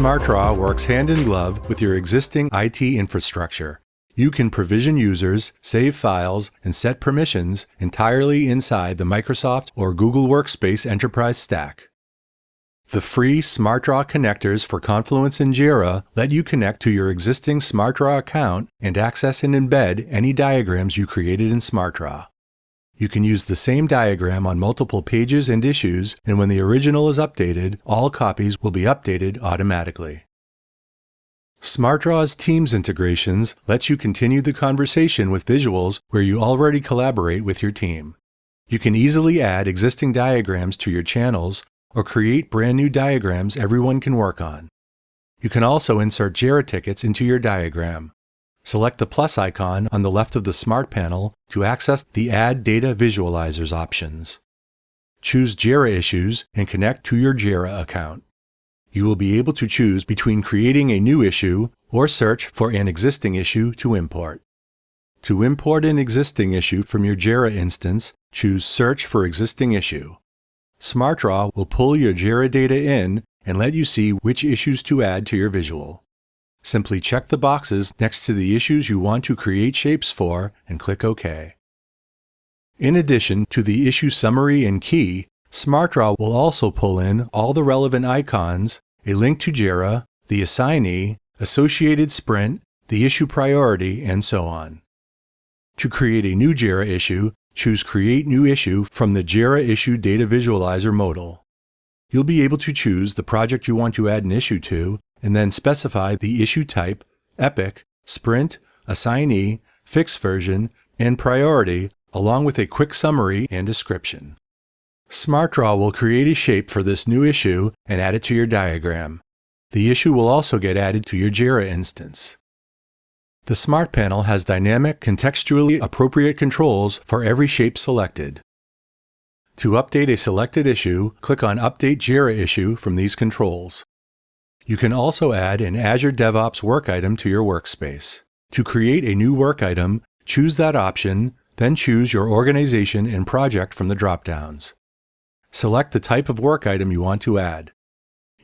SmartDraw works hand in glove with your existing IT infrastructure. You can provision users, save files, and set permissions entirely inside the Microsoft or Google Workspace enterprise stack. The free SmartDraw connectors for Confluence and Jira let you connect to your existing SmartDraw account and access and embed any diagrams you created in SmartDraw. You can use the same diagram on multiple pages and issues, and when the original is updated, all copies will be updated automatically. SmartDraw's Teams integrations lets you continue the conversation with visuals where you already collaborate with your team. You can easily add existing diagrams to your channels or create brand new diagrams everyone can work on. You can also insert Jira tickets into your diagram. Select the plus icon on the left of the Smart panel to access the Add Data Visualizers options. Choose Jira issues and connect to your Jira account. You will be able to choose between creating a new issue or search for an existing issue to import. To import an existing issue from your Jira instance, choose Search for Existing Issue. SmartDraw will pull your Jira data in and let you see which issues to add to your visual. Simply check the boxes next to the issues you want to create shapes for and click OK. In addition to the issue summary and key, SmartDraw will also pull in all the relevant icons, a link to Jira, the assignee, associated sprint, the issue priority, and so on. To create a new Jira issue, choose Create New Issue from the Jira Issue Data Visualizer modal. You'll be able to choose the project you want to add an issue to, and then specify the issue type, epic, sprint, assignee, fixed version, and priority, along with a quick summary and description. SmartDraw will create a shape for this new issue and add it to your diagram. The issue will also get added to your Jira instance. The Smart panel has dynamic, contextually appropriate controls for every shape selected. To update a selected issue, click on Update Jira Issue from these controls. You can also add an Azure Devops work item to your workspace. To create a new work item, choose that option, then choose your organization and project from the drop-downs. Select the type of work item you want to add.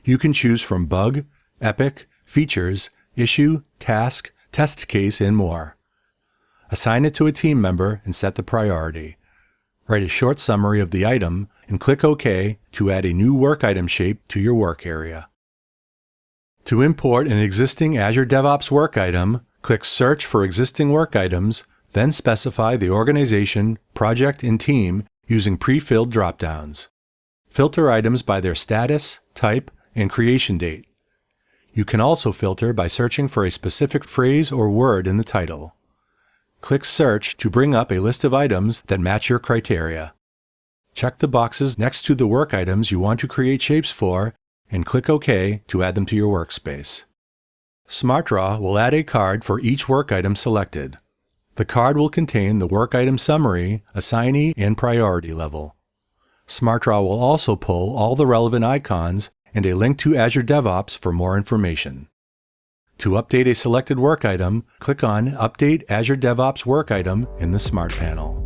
You can choose from bug, epic, features, issue, task, test case, and more. Assign it to a team member and set the priority. Write a short summary of the item and click OK to add a new work item shape to your work area. To import an existing Azure DevOps work item, click Search for Existing Work Items, then specify the organization, project, and team using pre-filled drop-downs. Filter items by their status, type, and creation date. You can also filter by searching for a specific phrase or word in the title. Click Search to bring up a list of items that match your criteria. Check the boxes next to the work items you want to create shapes for and click OK to add them to your workspace. SmartDraw will add a card for each work item selected. The card will contain the work item summary, assignee, and priority level. SmartDraw will also pull all the relevant icons and a link to Azure DevOps for more information. To update a selected work item, click on Update Azure DevOps Work Item in the Smart panel.